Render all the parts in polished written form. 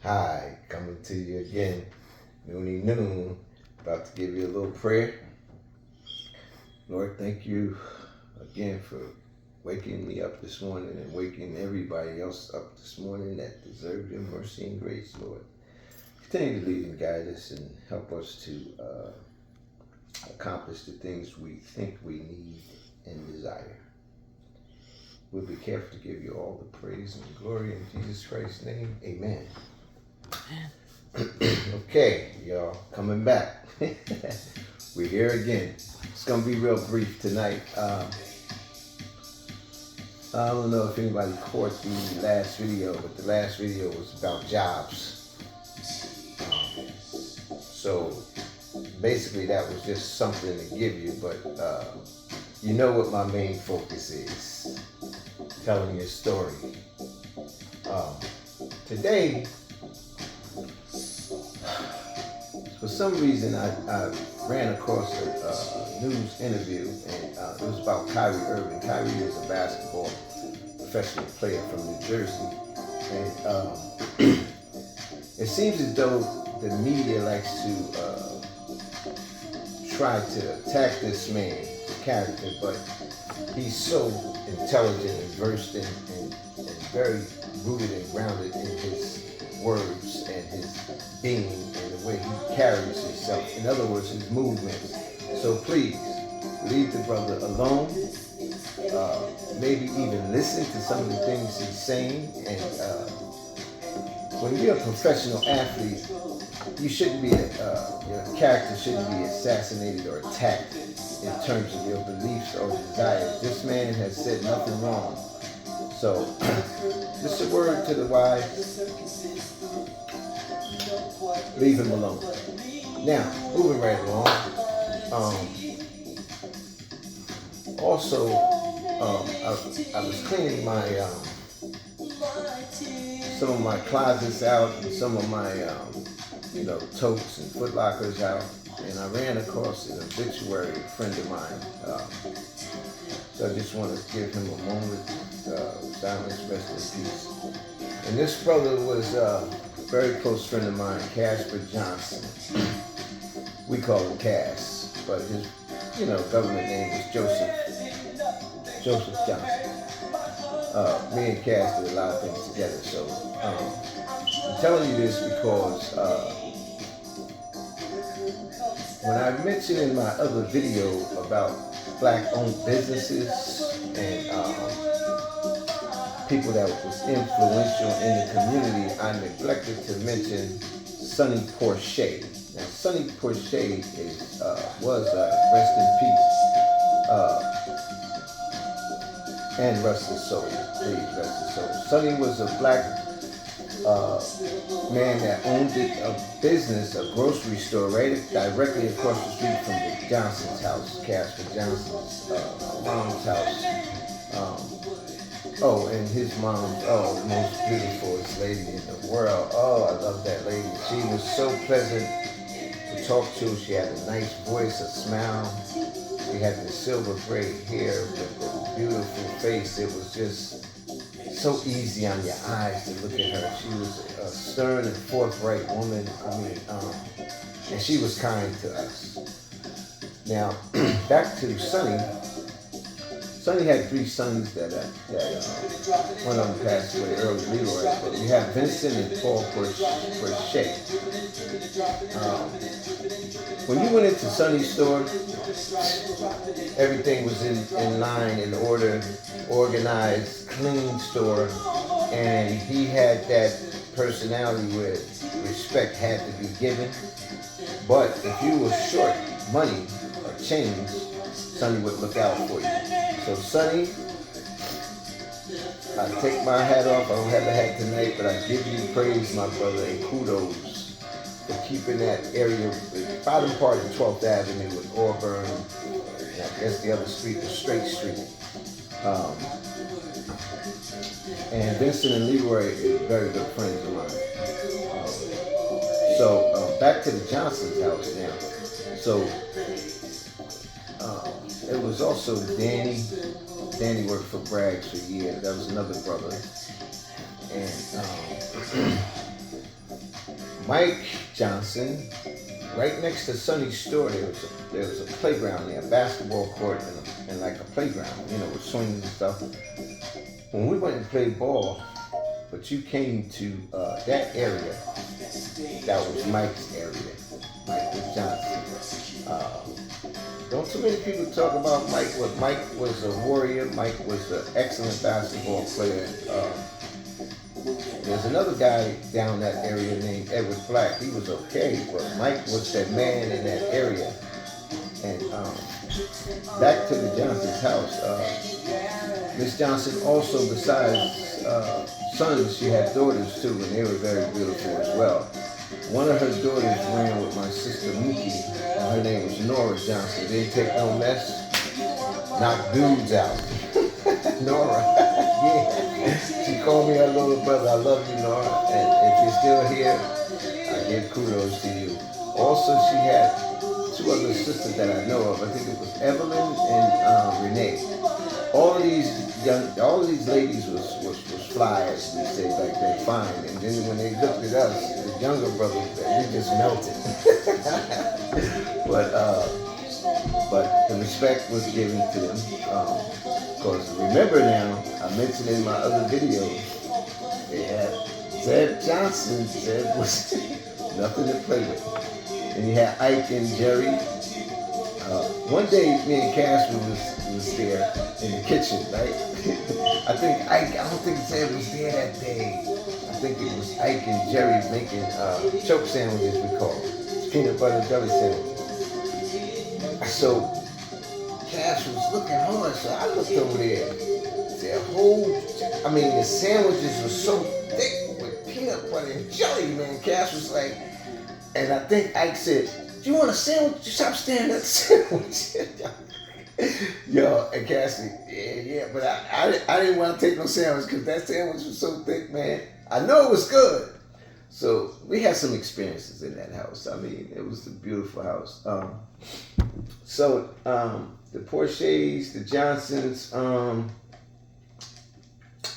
Hi, coming to you again, noon. About to give you a little prayer. Lord, thank you again for waking me up this morning and waking everybody else up this morning that deserve your mercy and grace, Lord. Continue to lead and guide us and help us to accomplish the things we think we need and desire. We'll be careful to give you all the praise and glory in Jesus Christ's name. Amen. Okay, y'all, coming back. We're here again. It's gonna be real brief tonight. I don't know if anybody caught the last video, but the last video was about jobs. So basically that was just something to give you, but you know what my main focus is, telling your story. Today, for some reason, I ran across a news interview, and it was about Kyrie Irving. Kyrie is a basketball professional player from New Jersey, and it seems as though the media likes to try to attack this man's character, but he's so intelligent and versed and very rooted and grounded in his words and his being and the way he carries himself. In other words, his movements. So please, leave the brother alone. Maybe even listen to some of the things he's saying. And when you're a professional athlete, you shouldn't be, your character shouldn't be assassinated or attacked in terms of your beliefs or desires. This man has said nothing wrong. So, just a word to the wise, leave him alone. Now, moving right along. Also, I was cleaning my some of my closets out and some of my totes and foot lockers out, and I ran across an obituary of a friend of mine. So I just want to give him a moment, silence, rest in peace. And this brother was a very close friend of mine, Casper Johnson. We call him Cass, but his, government name was Joseph Johnson. Me and Cass did a lot of things together. So I'm telling you this because when I mentioned in my other video about Black-owned businesses and people that was influential in the community, I neglected to mention Sonny Porche. Now, Sonny Porche was rest in peace, and rest his soul. Please rest his soul. Sonny was a black man that owned a business, a grocery store, right directly across the street from the Johnson's house, Casper Johnson's mom's house. And his mom's, the most beautiful lady in the world. Oh, I love that lady. She was so pleasant to talk to. She had a nice voice, a smile. She had the silver gray hair with the beautiful face. It was just so easy on your eyes to look at her. She was a stern and forthright woman. And she was kind to us. Now, back to Sonny. Sonny had 3 sons that one of them passed away early, Leroy. But we have Vincent and Paul Porche. When you went into Sonny's store, everything was in line, in order, organized, clean store, and he had that personality where respect had to be given. But if you were short money or change, Sonny would look out for you. So Sonny, I take my hat off. I don't have a hat tonight, but I give you praise, my brother, and kudos for keeping that area, the bottom part of 12th Avenue with Auburn, and I guess the other street was Straight Street. And Vincent and Leroy are very good friends of mine. So back to the Johnson's house now. So it was also Danny. Danny worked for Bragg's for years. That was another brother. And Mike Johnson, right next to Sonny's store, there was a playground there, a basketball court and like a playground, with swings and stuff. When we went and played ball, but you came to that area, that was Mike's area, Mike Johnson. Don't too many people talk about Mike, but Mike was a warrior. Mike was an excellent basketball player. There's another guy down that area named Edward Black. He was okay, but Mike was that man in that area. And back to the Johnson's house. Miss Johnson also, besides sons, she had daughters too, and they were very beautiful as well. One of her daughters ran with my sister Mookie. Her name was Nora Johnson. Didn't take no mess. Knocked dudes out. Nora. Yeah. She called me her little brother. I love you, Nora. And if you're still here, I give kudos to you. Also, she had two other sisters that I know of. I think it was Evelyn and Renee. All of these ladies was fly, as we say back then, fine. And then when they looked at us, the younger brothers, we just melted. But the respect was given to them. Because remember now, I mentioned in my other videos, they had Zeb Johnson. Zeb was nothing to play with. And you had Ike and Jerry. One day, me and Casper was there in the kitchen, right? I don't think Zeb was there that day. I think it was Ike and Jerry making choke sandwiches, we call it. Peanut butter jelly sandwiches. So Cash was looking hard, so I looked over there. The sandwiches were so thick with peanut butter and jelly, man. Cash was like, and I think Ike said, "Do you want a sandwich? Stop staring at the sandwich." Yo, and Cash said, yeah, but I didn't want to take no sandwich because that sandwich was so thick, man. I know it was good. So we had some experiences in that house. It was a beautiful house. The Porches, the Johnsons,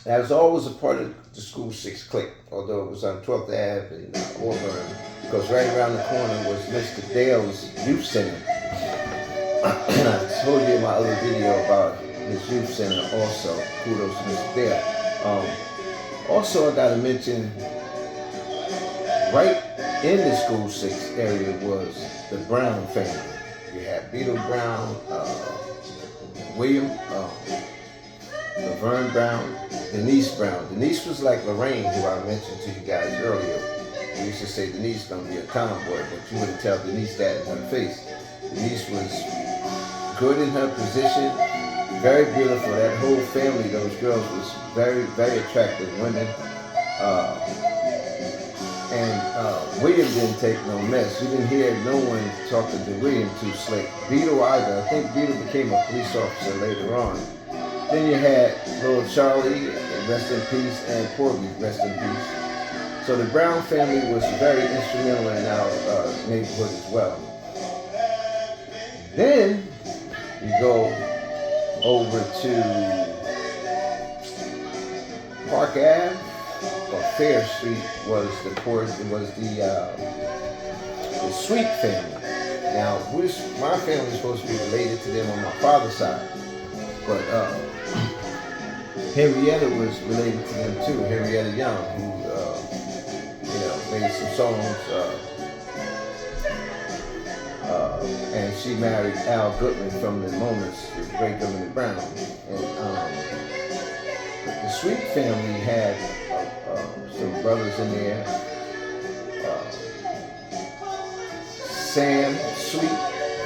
that was always a part of the School 6 clique, although it was on 12th Ave and Auburn, because right around the corner was Mr. Dale's Youth Center. And I told you in my other video about his youth center also. Kudos to Mr. Dale. Also, I got to mention, right in the School 6 area was the Brown family. You had Beetle Brown, William, Laverne Brown, Denise Brown. Denise was like Lorraine, who I mentioned to you guys earlier. We used to say Denise gonna be a tomboy, but you wouldn't tell Denise that in her face. Denise was good in her position, very beautiful. That whole family, those girls, was very, very attractive women. William didn't take no mess. You didn't hear no one talking to William too slick. Beetle either. I think Beetle became a police officer later on. Then you had little Charlie, rest in peace, and Porgy, rest in peace. So the Brown family was very instrumental in our neighborhood as well. Then you go over to Park Ave. Fair Street was the Sweet family. Now, my family is supposed to be related to them on my father's side, but Henrietta was related to them too. Henrietta Young, who made some songs, and she married Al Goodman from the Moments with Brigham and the Brown. And the Sweet family had some brothers in there. Sam, Sweet,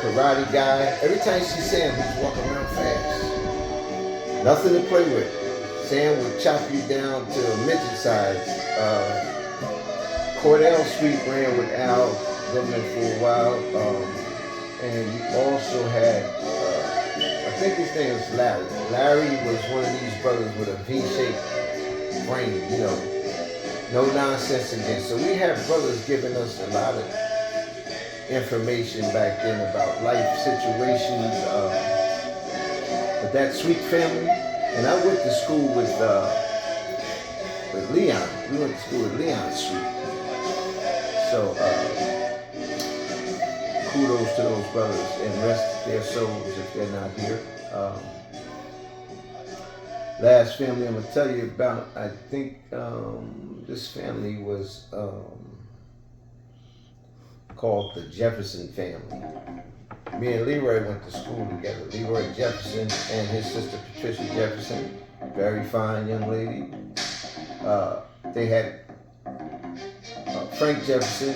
karate guy. Every time you see Sam, he's walking around fast. Nothing to play with. Sam would chop you down to a midget size. Cordell Sweet ran with Al Goodman for a while. And you also had, I think his name was Larry. Larry was one of these brothers with a V-shaped brain, no nonsense again. So we had brothers giving us a lot of information back then about life situations. But that Sweet family, and I went to school with Leon. We went to school with Leon Sweet. So kudos to those brothers and rest their souls if they're not here. Last family I'm gonna tell you about. I think this family was called the Jefferson family. Me and Leroy went to school together. Leroy Jefferson and his sister Patricia Jefferson, very fine young lady. They had Frank Jefferson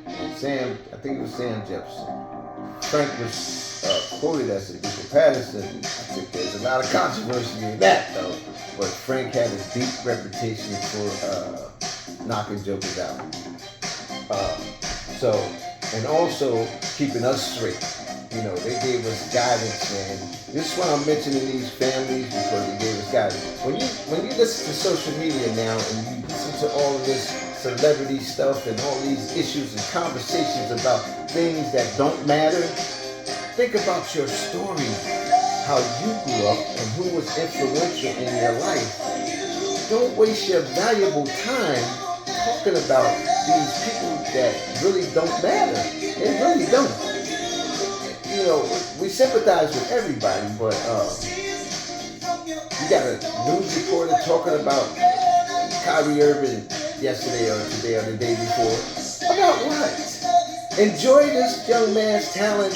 and Sam, I think it was Sam Jefferson. Frank was quoted as a Duke of Patterson. I think there's a lot of controversy in that though. But Frank had a deep reputation for knocking jokers out. And also keeping us straight. You know, they gave us guidance, man. This is why I'm mentioning these families, because they gave us guidance. When you listen to social media now and you listen to all of this celebrity stuff and all these issues and conversations about things that don't matter, think about your story, how you grew up and who was influential in your life. Don't waste your valuable time talking about these people that really don't matter. They really don't. You know, we sympathize with everybody, but you got a news reporter talking about Kyrie Irving yesterday or today or the day before. About what? Enjoy this young man's talent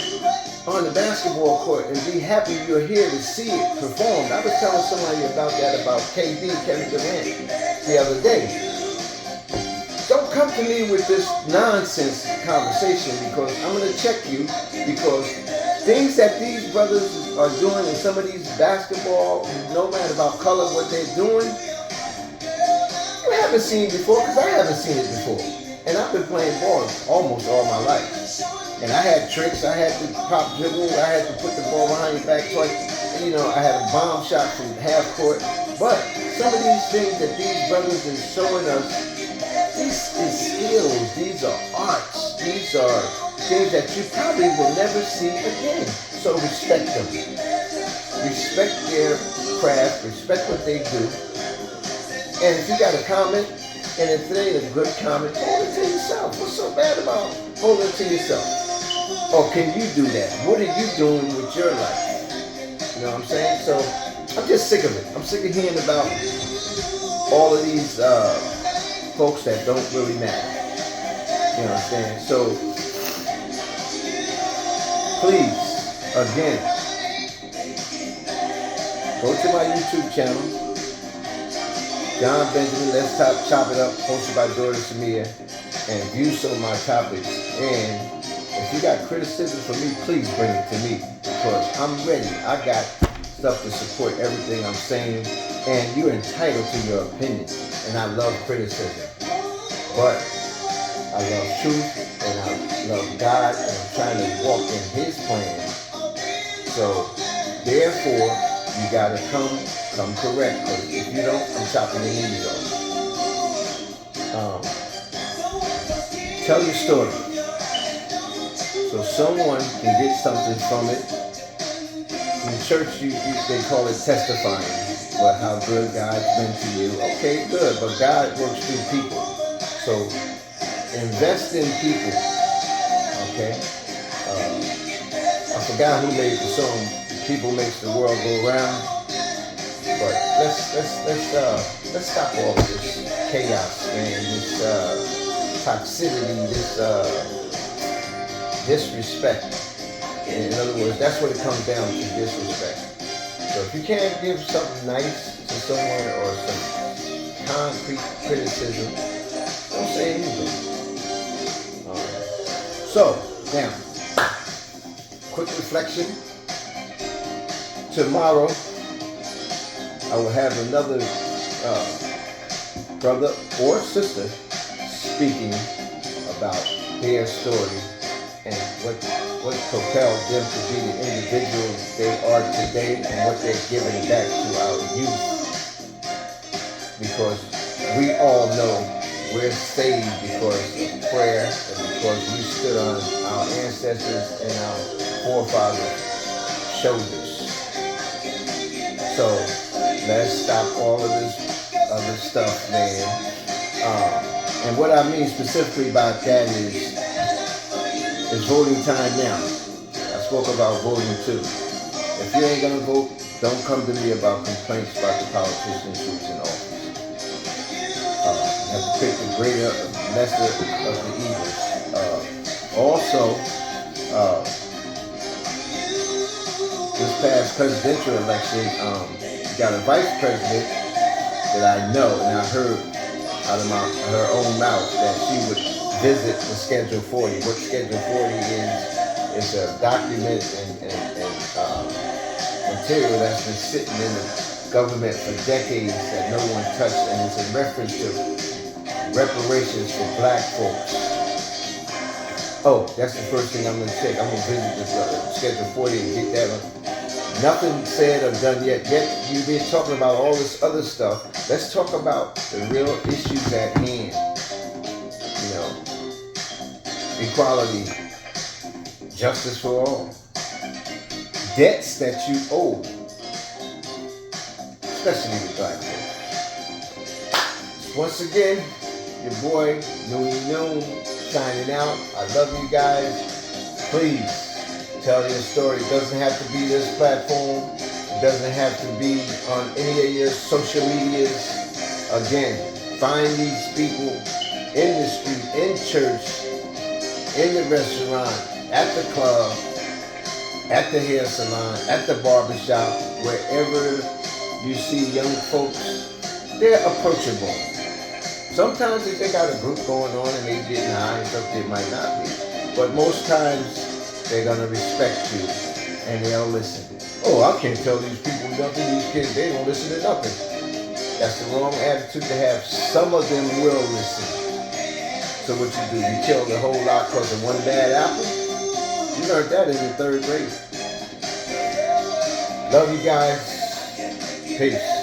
on the basketball court and be happy you're here to see it performed. I was telling somebody about that, about KD, Kevin Durant, the other day. Don't come to me with this nonsense conversation, because I'm going to check you, because things that these brothers are doing in some of these basketball, no matter about color, what they're doing, you haven't seen before, because I haven't seen it before. And I've been playing ball almost all my life. And I had tricks, I had to pop dribble, I had to put the ball behind your back twice. You know, I had a bomb shot from half court. But some of these things that these brothers are showing us, these is skills, these are arts, these are things that you probably will never see again. So respect them. Respect their craft, respect what they do. And if you got a comment, and if it ain't a good comment, hold it to yourself. What's so bad about holding it to yourself? Or can you do that? What are you doing with your life? You know what I'm saying? So I'm just sick of it. I'm sick of hearing about all of these folks that don't really matter. You know what I'm saying? So please, again, go to my YouTube channel, John Benjamin, Let's Chop It Up, hosted by Daughter Samia, and view some of my topics. And if you got criticism for me, please bring it to me, because I'm ready. I got stuff to support everything I'm saying, and you're entitled to your opinion. And I love criticism. But I love truth, and I love God, and I'm trying to walk in His plan. So, therefore, you gotta come correct, because if you don't, I'm chopping your knees off. Tell your story, so someone can get something from it. In church, they call it testifying, well, how good God's been to you. Okay, good, but God works through people. So invest in people, okay? I forgot who made the song "People Makes the World Go Round," but let's stop all of this chaos, man. This toxicity, this disrespect. In other words, that's what it comes down to, disrespect. So if you can't give something nice to someone or some concrete criticism, don't say anything. So, now, quick reflection. Tomorrow, I will have another brother or sister speaking about their story and what propelled them to be the individuals they are today and what they're giving back to our youth. Because we all know we're saved because of prayer and because we stood on our ancestors and our forefathers' shoulders. So let's stop all of this other stuff, man. And what I mean specifically about that is voting time now. I spoke about voting too. If you ain't gonna vote, don't come to me about complaints about the politicians who's in office. You have to pick the greater, lesser of the evils. Also, this past presidential election, you got a vice president that I know, and I heard out of her own mouth that she would visit the Schedule 40. What Schedule 40 is a document and material that's been sitting in the government for decades that no one touched, and it's in reference to reparations for black folks. Oh, that's the first thing I'm going to check. I'm going to visit the Schedule 40 and get that one. Nothing said or done yet. Yet you've been talking about all this other stuff. Let's talk about the real issues at hand. You know, equality, justice for all, debts that you owe, especially the black folks. Once again, your boy Noon signing out. I love you guys. Please tell your story. It doesn't have to be this platform. It doesn't have to be on any of your social medias. Again, find these people in the street, in church, in the restaurant, at the club, at the hair salon, at the barbershop, wherever you see young folks, they're approachable. Sometimes if they got a group going on and they getting high and stuff, they might not be. But most times, they're going to respect you and they'll listen. Oh, I can't tell these people nothing. These kids, they don't listen to nothing. That's the wrong attitude to have. Some of them will listen. So what you do, you kill the whole lot because of one bad apple? You learned that in the 3rd grade. Love you guys. Peace.